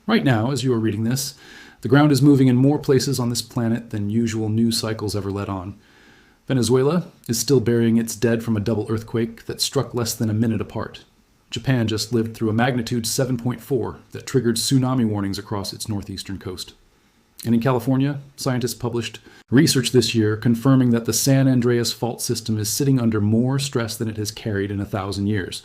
Right now, as you are reading this, the ground is moving in more places on this planet than usual news cycles ever let on. Venezuela is still burying its dead from a double earthquake that struck less than a minute apart. Japan just lived through a magnitude 7.4 that triggered tsunami warnings across its northeastern coast. And in California, scientists published research this year confirming that the San Andreas fault system is sitting under more stress than it has carried in 1,000 years.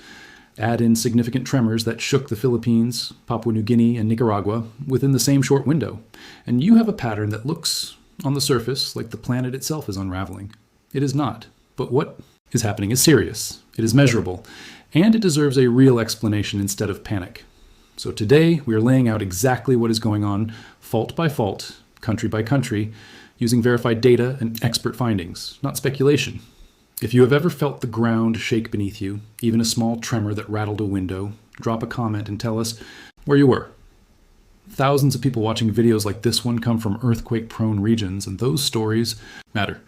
Add in significant tremors that shook the Philippines, Papua New Guinea, and Nicaragua within the same short window, and you have a pattern that looks, on the surface, like the planet itself is unraveling. It is not, but what is happening is serious, it is measurable, and it deserves a real explanation instead of panic. So today, we are laying out exactly what is going on, fault by fault, country by country, using verified data and expert findings, not speculation. If you have ever felt the ground shake beneath you, even a small tremor that rattled a window, drop a comment and tell us where you were. Thousands of people watching videos like this one come from earthquake-prone regions, and those stories matter.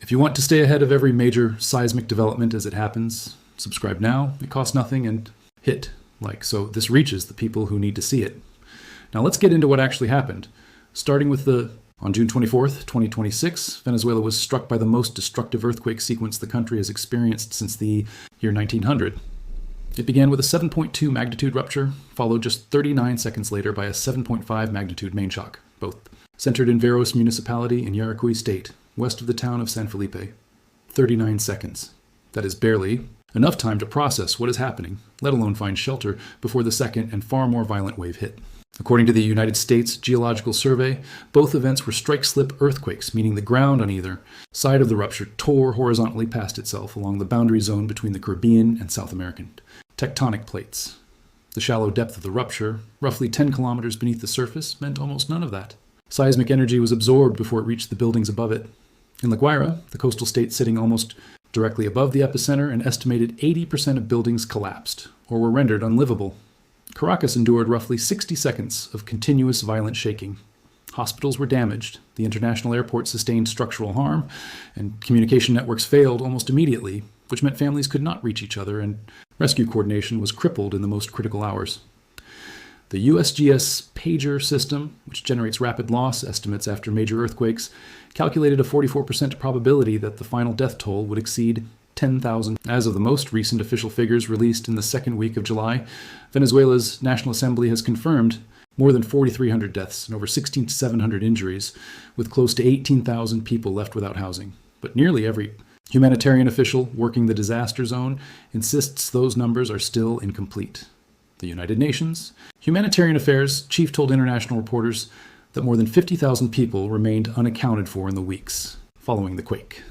If you want to stay ahead of every major seismic development as it happens, subscribe now, it costs nothing, and hit like, so this reaches the people who need to see it. Now let's get into what actually happened. Starting with on June 24th, 2026, Venezuela was struck by the most destructive earthquake sequence the country has experienced since the year 1900. It began with a 7.2 magnitude rupture, followed just 39 seconds later by a 7.5 magnitude main shock, both centered in Veros municipality in Yaracuy state, west of the town of San Felipe. 39 seconds. That is barely enough time to process what is happening, let alone find shelter before the second and far more violent wave hit. According to the United States Geological Survey, both events were strike-slip earthquakes, meaning the ground on either side of the rupture tore horizontally past itself along the boundary zone between the Caribbean and South American tectonic plates. The shallow depth of the rupture, roughly 10 kilometers beneath the surface, meant almost none of that. Seismic energy was absorbed before it reached the buildings above it. In La Guaira, the coastal state sitting almost directly above the epicenter, an estimated 80% of buildings collapsed or were rendered unlivable. Caracas endured roughly 60 seconds of continuous violent shaking. Hospitals were damaged, the international airport sustained structural harm, and communication networks failed almost immediately, which meant families could not reach each other and rescue coordination was crippled in the most critical hours. The USGS pager system, which generates rapid loss estimates after major earthquakes, calculated a 44% probability that the final death toll would exceed 10,000. As of the most recent official figures released in the second week of July, Venezuela's National Assembly has confirmed more than 4,300 deaths and over 1,600 injuries, with close to 18,000 people left without housing. But nearly every humanitarian official working the disaster zone insists those numbers are still incomplete. The United Nations Humanitarian Affairs chief told international reporters that more than 50,000 people remained unaccounted for in the weeks following the quake.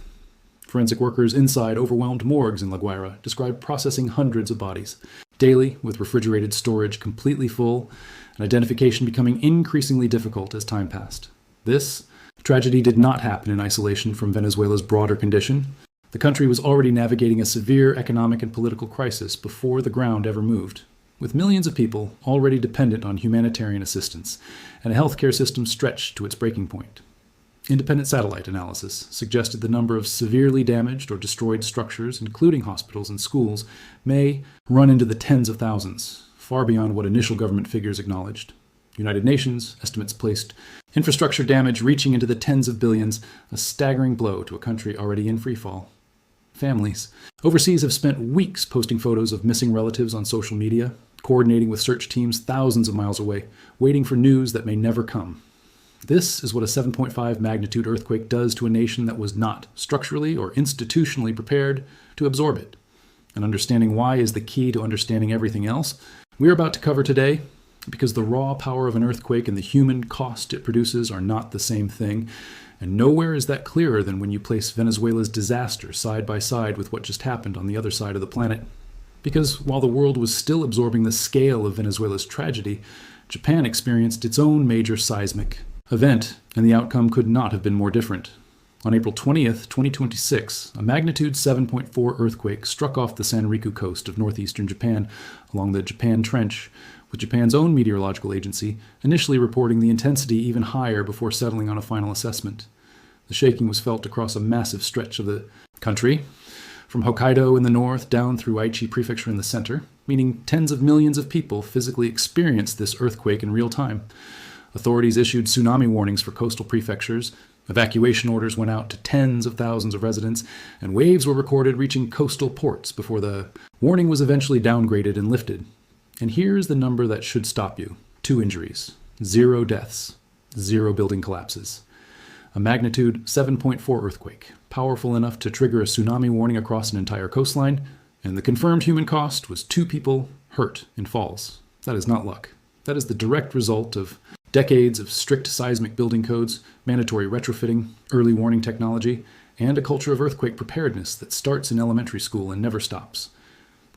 Forensic workers inside overwhelmed morgues in La Guaira described processing hundreds of bodies daily, with refrigerated storage completely full and identification becoming increasingly difficult as time passed. This tragedy did not happen in isolation from Venezuela's broader condition. The country was already navigating a severe economic and political crisis before the ground ever moved, with millions of people already dependent on humanitarian assistance and a healthcare system stretched to its breaking point. Independent satellite analysis suggested the number of severely damaged or destroyed structures, including hospitals and schools, may run into the tens of thousands, far beyond what initial government figures acknowledged. United Nations estimates placed infrastructure damage reaching into the tens of billions, a staggering blow to a country already in freefall. Families overseas have spent weeks posting photos of missing relatives on social media, coordinating with search teams thousands of miles away, waiting for news that may never come. This is what a 7.5 magnitude earthquake does to a nation that was not structurally or institutionally prepared to absorb it. And understanding why is the key to understanding everything else we're about to cover today, because the raw power of an earthquake and the human cost it produces are not the same thing, and nowhere is that clearer than when you place Venezuela's disaster side by side with what just happened on the other side of the planet. Because while the world was still absorbing the scale of Venezuela's tragedy, Japan experienced its own major seismic event, and the outcome could not have been more different. On April 20th, 2026, a magnitude 7.4 earthquake struck off the Sanriku coast of northeastern Japan along the Japan Trench, with Japan's own meteorological agency initially reporting the intensity even higher before settling on a final assessment. The shaking was felt across a massive stretch of the country, from Hokkaido in the north down through Aichi Prefecture in the center, meaning tens of millions of people physically experienced this earthquake in real time. Authorities issued tsunami warnings for coastal prefectures, evacuation orders went out to tens of thousands of residents, and waves were recorded reaching coastal ports before the warning was eventually downgraded and lifted. And here's the number that should stop you. 2 injuries, 0 deaths, 0 building collapses. A magnitude 7.4 earthquake, powerful enough to trigger a tsunami warning across an entire coastline, and the confirmed human cost was 2 people hurt in falls. That is not luck. That is the direct result of decades of strict seismic building codes, mandatory retrofitting, early warning technology, and a culture of earthquake preparedness that starts in elementary school and never stops.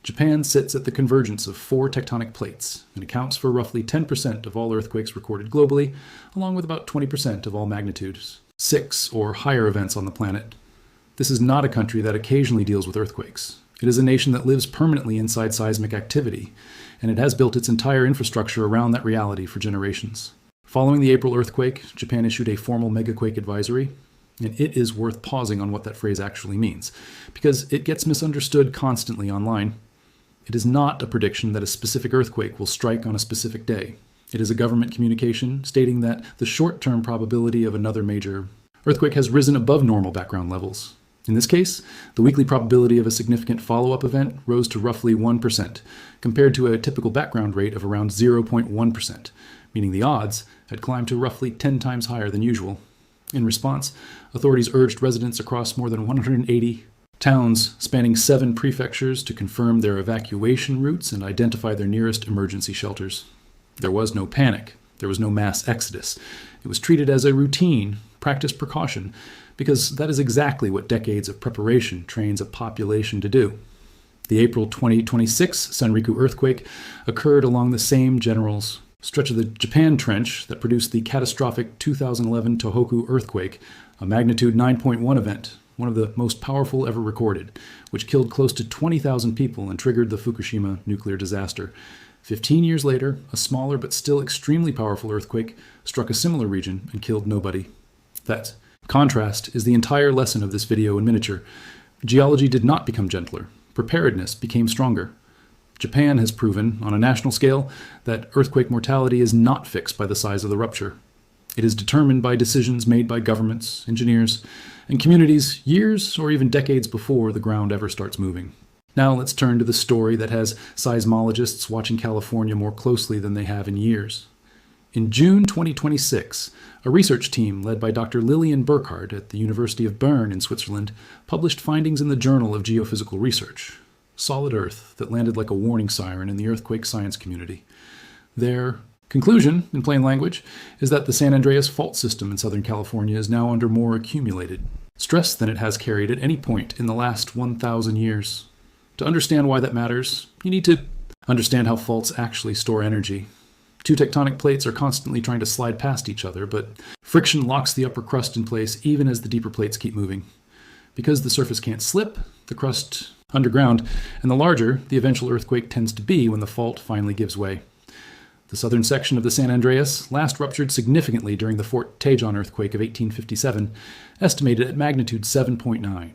Japan sits at the convergence of 4 tectonic plates and accounts for roughly 10% of all earthquakes recorded globally, along with about 20% of all magnitudes, 6 or higher events on the planet. This is not a country that occasionally deals with earthquakes. It is a nation that lives permanently inside seismic activity, and it has built its entire infrastructure around that reality for generations. Following the April earthquake, Japan issued a formal megaquake advisory, and it is worth pausing on what that phrase actually means, because it gets misunderstood constantly online. It is not a prediction that a specific earthquake will strike on a specific day. It is a government communication stating that the short-term probability of another major earthquake has risen above normal background levels. In this case, the weekly probability of a significant follow-up event rose to roughly 1%, compared to a typical background rate of around 0.1%, meaning the odds had climbed to roughly 10 times higher than usual. In response, authorities urged residents across more than 180 towns spanning 7 prefectures to confirm their evacuation routes and identify their nearest emergency shelters. There was no panic. There was no mass exodus. It was treated as a routine, practiced precaution, because that is exactly what decades of preparation trains a population to do. The April 2026 Sanriku earthquake occurred along the same general stretch of the Japan Trench that produced the catastrophic 2011 Tohoku earthquake, a magnitude 9.1 event, one of the most powerful ever recorded, which killed close to 20,000 people and triggered the Fukushima nuclear disaster. 15 years later, a smaller but still extremely powerful earthquake struck a similar region and killed nobody. That contrast is the entire lesson of this video in miniature. Geology did not become gentler. Preparedness became stronger. Japan has proven, on a national scale, that earthquake mortality is not fixed by the size of the rupture. It is determined by decisions made by governments, engineers, and communities years or even decades before the ground ever starts moving. Now let's turn to the story that has seismologists watching California more closely than they have in years. In June 2026, a research team led by Dr. Lilian Burkhardt at the University of Bern in Switzerland published findings in the Journal of Geophysical Research. Solid earth that landed like a warning siren in the earthquake science community. Their conclusion, in plain language, is that the San Andreas fault system in Southern California is now under more accumulated stress than it has carried at any point in the last 1,000 years. To understand why that matters, you need to understand how faults actually store energy. 2 tectonic plates are constantly trying to slide past each other, but friction locks the upper crust in place even as the deeper plates keep moving. Because the surface can't slip, the crust underground, and the larger the eventual earthquake tends to be when the fault finally gives way. The southern section of the San Andreas last ruptured significantly during the Fort Tejon earthquake of 1857, estimated at magnitude 7.9.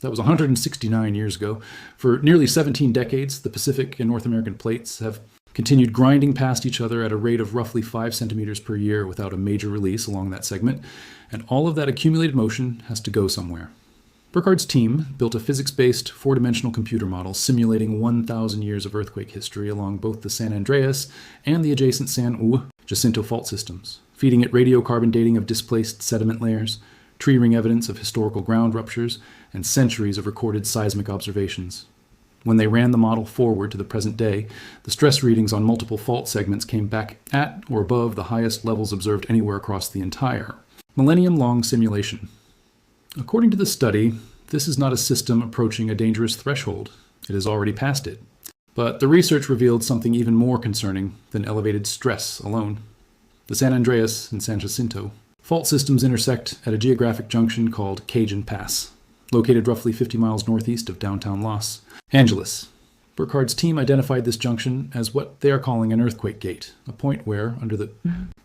That was 169 years ago. For nearly 17 decades, the Pacific and North American plates have continued grinding past each other at a rate of roughly 5 centimeters per year without a major release along that segment, and all of that accumulated motion has to go somewhere. Burkhardt's team built a physics-based 4-dimensional computer model simulating 1,000 years of earthquake history along both the San Andreas and the adjacent San Jacinto fault systems, feeding it radiocarbon dating of displaced sediment layers, tree ring evidence of historical ground ruptures, and centuries of recorded seismic observations. When they ran the model forward to the present day, the stress readings on multiple fault segments came back at or above the highest levels observed anywhere across the entire millennium-long simulation. According to the study, this is not a system approaching a dangerous threshold. It has already passed it. But the research revealed something even more concerning than elevated stress alone. The San Andreas and San Jacinto fault systems intersect at a geographic junction called Cajun Pass, located roughly 50 miles northeast of downtown Los Angeles. Burkhardt's team identified this junction as what they are calling an earthquake gate, a point where, under the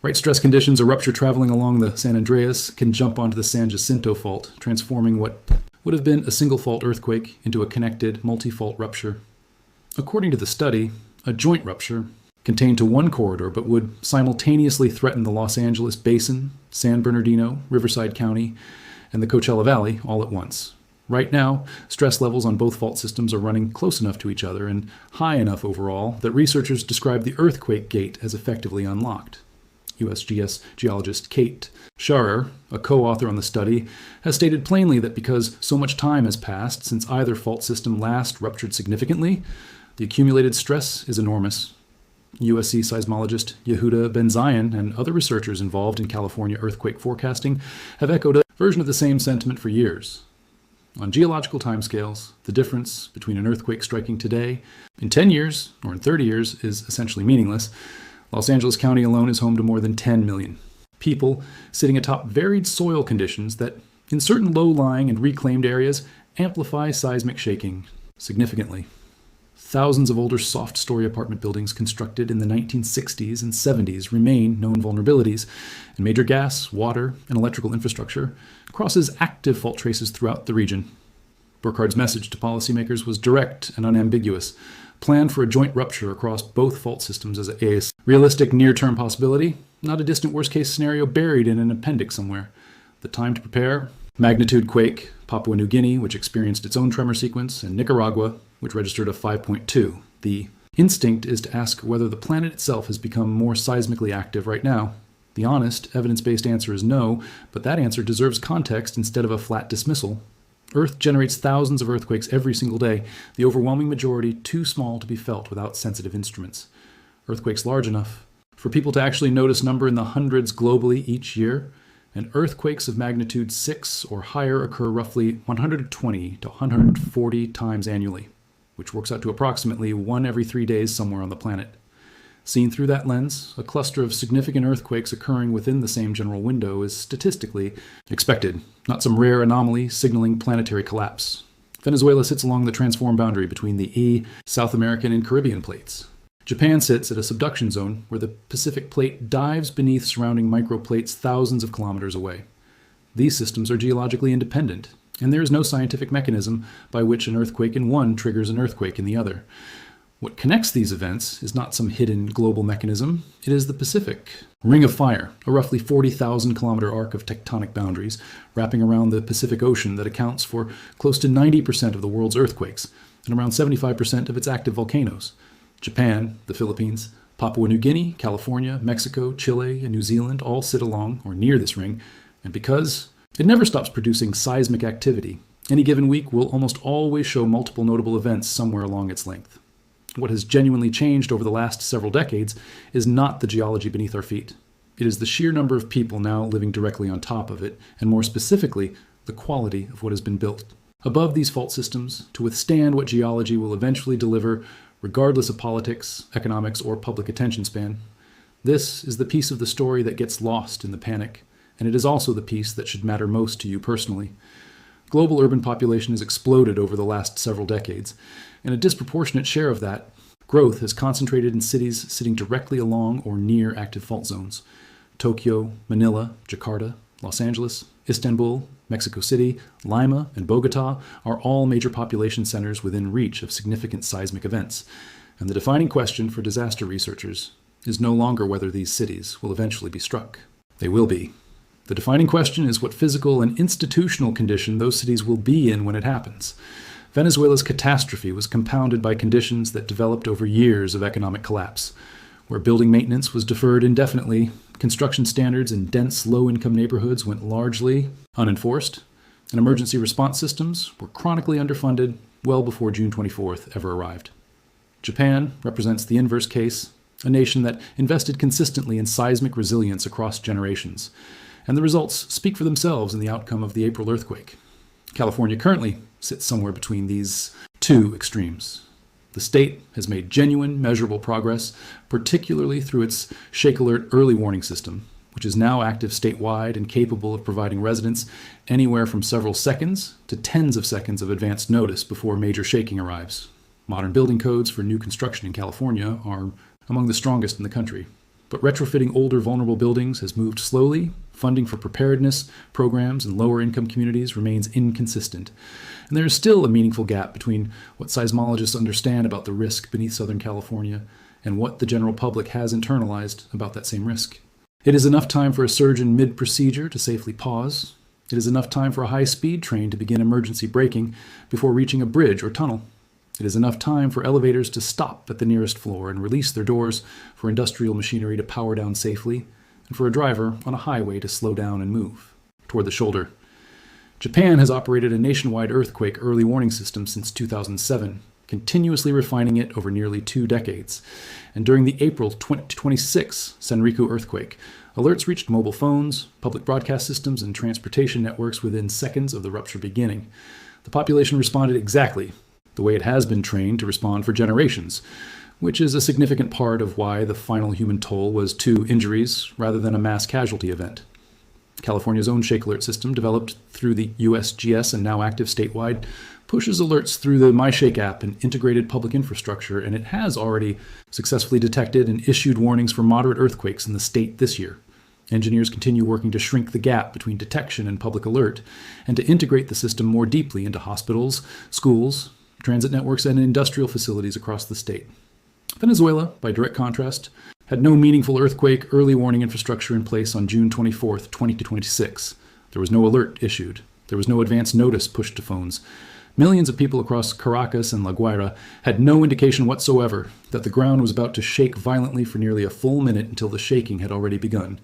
right stress conditions, a rupture traveling along the San Andreas can jump onto the San Jacinto fault, transforming what would have been a single fault earthquake into a connected multi-fault rupture. According to the study, a joint rupture, contained to one corridor but would simultaneously threaten the Los Angeles Basin, San Bernardino, Riverside County, and the Coachella Valley all at once. Right now, stress levels on both fault systems are running close enough to each other and high enough overall that researchers describe the earthquake gate as effectively unlocked. USGS geologist Kate Scharrer, a co-author on the study, has stated plainly that because so much time has passed since either fault system last ruptured significantly, the accumulated stress is enormous. USC seismologist Yehuda Ben-Zion and other researchers involved in California earthquake forecasting have echoed a version of the same sentiment for years. On geological timescales, the difference between an earthquake striking today, in 10 years, or in 30 years, is essentially meaningless. Los Angeles County alone is home to more than 10 million people sitting atop varied soil conditions that, in certain low-lying and reclaimed areas, amplify seismic shaking significantly. Thousands of older soft-story apartment buildings constructed in the 1960s and 70s remain known vulnerabilities, and major gas, water, and electrical infrastructure crosses active fault traces throughout the region. Burkhard's message to policymakers was direct and unambiguous. Plan for a joint rupture across both fault systems as a realistic near-term possibility, not a distant worst-case scenario buried in an appendix somewhere. The time to prepare: magnitude quake, Papua New Guinea, which experienced its own tremor sequence, and Nicaragua, which registered a 5.2. The instinct is to ask whether the planet itself has become more seismically active right now. The honest, evidence-based answer is no, but that answer deserves context instead of a flat dismissal. Earth generates thousands of earthquakes every single day, the overwhelming majority too small to be felt without sensitive instruments. Earthquakes large enough for people to actually notice number in the hundreds globally each year, and earthquakes of magnitude 6 or higher occur roughly 120 to 140 times annually, which works out to approximately 1 every 3 days somewhere on the planet. Seen through that lens, a cluster of significant earthquakes occurring within the same general window is statistically expected, not some rare anomaly signaling planetary collapse. Venezuela sits along the transform boundary between the South American and Caribbean plates. Japan sits at a subduction zone where the Pacific plate dives beneath surrounding microplates thousands of kilometers away. These systems are geologically independent, and there is no scientific mechanism by which an earthquake in one triggers an earthquake in the other. What connects these events is not some hidden global mechanism, it is the Pacific Ring of Fire, a roughly 40,000 kilometer arc of tectonic boundaries wrapping around the Pacific Ocean that accounts for close to 90% of the world's earthquakes and around 75% of its active volcanoes. Japan, the Philippines, Papua New Guinea, California, Mexico, Chile, and New Zealand all sit along or near this ring, and because it never stops producing seismic activity, any given week will almost always show multiple notable events somewhere along its length. What has genuinely changed over the last several decades is not the geology beneath our feet. It is the sheer number of people now living directly on top of it, and more specifically, the quality of what has been built above these fault systems to withstand what geology will eventually deliver, regardless of politics, economics, or public attention span. This is the piece of the story that gets lost in the panic, and it is also the piece that should matter most to you personally. Global urban population has exploded over the last several decades, and a disproportionate share of that growth has concentrated in cities sitting directly along or near active fault zones. Tokyo, Manila, Jakarta, Los Angeles, Istanbul, Mexico City, Lima, and Bogota are all major population centers within reach of significant seismic events, and the defining question for disaster researchers is no longer whether these cities will eventually be struck. They will be. The defining question is what physical and institutional condition those cities will be in when it happens. Venezuela's catastrophe was compounded by conditions that developed over years of economic collapse. Where building maintenance was deferred indefinitely, construction standards in dense, low-income neighborhoods went largely unenforced, and emergency response systems were chronically underfunded well before June 24th ever arrived. Japan represents the inverse case, a nation that invested consistently in seismic resilience across generations, and the results speak for themselves in the outcome of the April earthquake. California currently sits somewhere between these two extremes. The state has made genuine, measurable progress, particularly through its Shake Alert early warning system, which is now active statewide and capable of providing residents anywhere from several seconds to tens of seconds of advance notice before major shaking arrives. Modern building codes for new construction in California are among the strongest in the country, but retrofitting older vulnerable buildings has moved slowly, Funding for preparedness programs in lower-income communities remains inconsistent, and there is still a meaningful gap between what seismologists understand about the risk beneath Southern California and what the general public has internalized about that same risk. It is enough time for a surgeon mid-procedure to safely pause. It is enough time for a high-speed train to begin emergency braking before reaching a bridge or tunnel. It is enough time for elevators to stop at the nearest floor and release their doors for industrial machinery to power down safely, and for a driver on a highway to slow down and move toward the shoulder. Japan has operated a nationwide earthquake early warning system since 2007, continuously refining it over nearly 2 decades. And during the April 2026 Sanriku earthquake, alerts reached mobile phones, public broadcast systems, and transportation networks within seconds of the rupture beginning. The population responded exactly the way it has been trained to respond for generations, which is a significant part of why the final human toll was 2 injuries rather than a mass casualty event. California's own Shake Alert system, developed through the USGS and now active statewide, pushes alerts through the MyShake app and integrated public infrastructure, and it has already successfully detected and issued warnings for moderate earthquakes in the state this year. Engineers continue working to shrink the gap between detection and public alert, and to integrate the system more deeply into hospitals, schools, transit networks, and industrial facilities across the state. Venezuela, by direct contrast, had no meaningful earthquake early warning infrastructure in place on June 24, 2026. There was no alert issued. There was no advance notice pushed to phones. Millions of people across Caracas and La Guaira had no indication whatsoever that the ground was about to shake violently for nearly a full minute until the shaking had already begun.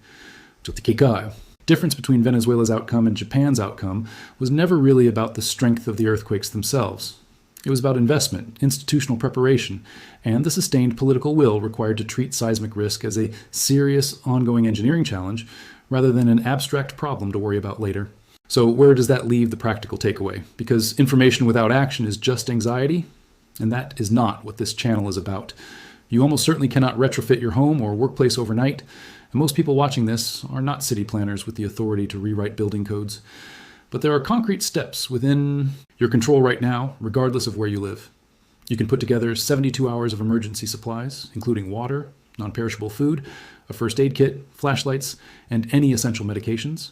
The difference between Venezuela's outcome and Japan's outcome was never really about the strength of the earthquakes themselves. It was about investment, institutional preparation, and the sustained political will required to treat seismic risk as a serious, ongoing engineering challenge rather than an abstract problem to worry about later. So where does that leave the practical takeaway? Because information without action is just anxiety, and that is not what this channel is about. You almost certainly cannot retrofit your home or workplace overnight, and most people watching this are not city planners with the authority to rewrite building codes. But there are concrete steps within your control right now, regardless of where you live. You can put together 72 hours of emergency supplies, including water, non-perishable food, a first aid kit, flashlights, and any essential medications.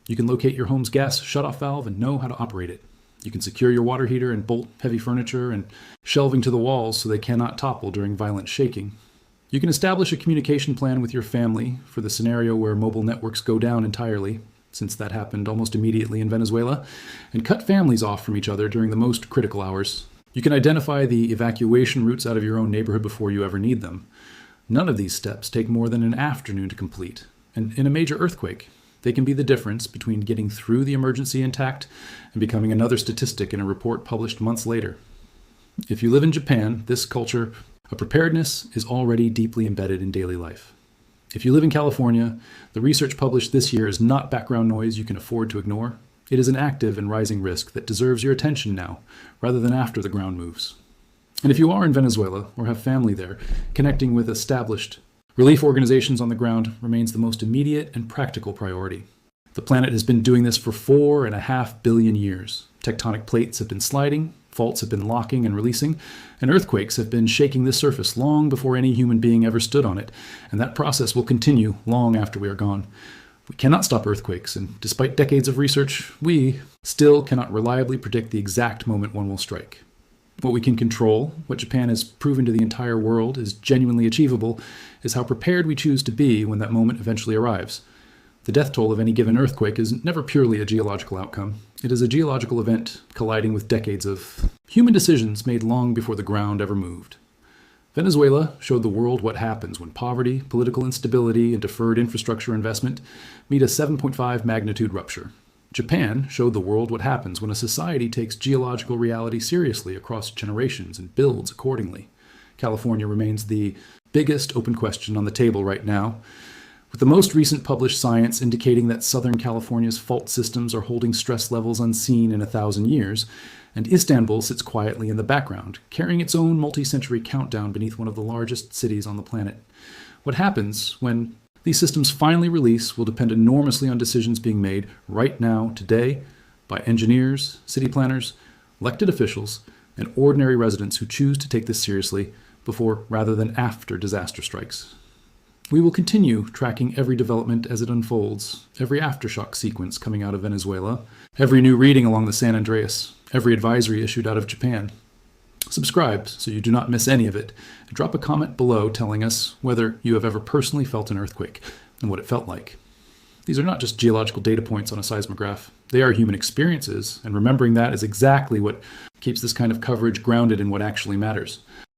You can locate your home's gas shutoff valve and know how to operate it. You can secure your water heater and bolt heavy furniture and shelving to the walls so they cannot topple during violent shaking. You can establish a communication plan with your family for the scenario where mobile networks go down entirely, since that happened almost immediately in Venezuela, and cut families off from each other during the most critical hours. You can identify the evacuation routes out of your own neighborhood before you ever need them. None of these steps take more than an afternoon to complete, and in a major earthquake, they can be the difference between getting through the emergency intact and becoming another statistic in a report published months later. If you live in Japan, this culture of preparedness is already deeply embedded in daily life. If you live in California, the research published this year is not background noise you can afford to ignore. It is an active and rising risk that deserves your attention now, rather than after the ground moves. And if you are in Venezuela or have family there, connecting with established relief organizations on the ground remains the most immediate and practical priority. The planet has been doing this for 4.5 billion years. Tectonic plates have been sliding, faults have been locking and releasing, and earthquakes have been shaking this surface long before any human being ever stood on it, and that process will continue long after we are gone. We cannot stop earthquakes, and despite decades of research, we still cannot reliably predict the exact moment one will strike. What we can control, what Japan has proven to the entire world is genuinely achievable, is how prepared we choose to be when that moment eventually arrives. The death toll of any given earthquake is never purely a geological outcome. It is a geological event colliding with decades of human decisions made long before the ground ever moved. Venezuela showed the world what happens when poverty, political instability, and deferred infrastructure investment meet a 7.5 magnitude rupture. Japan showed the world what happens when a society takes geological reality seriously across generations and builds accordingly. California remains the biggest open question on the table right now, with the most recent published science indicating that Southern California's fault systems are holding stress levels unseen in 1,000 years, and Istanbul sits quietly in the background, carrying its own multi-century countdown beneath one of the largest cities on the planet. What happens when these systems finally release will depend enormously on decisions being made right now, today, by engineers, city planners, elected officials, and ordinary residents who choose to take this seriously before rather than after disaster strikes. We will continue tracking every development as it unfolds, every aftershock sequence coming out of Venezuela, every new reading along the San Andreas, every advisory issued out of Japan. Subscribe so you do not miss any of it, and drop a comment below telling us whether you have ever personally felt an earthquake and what it felt like. These are not just geological data points on a seismograph. They are human experiences, and remembering that is exactly what keeps this kind of coverage grounded in what actually matters.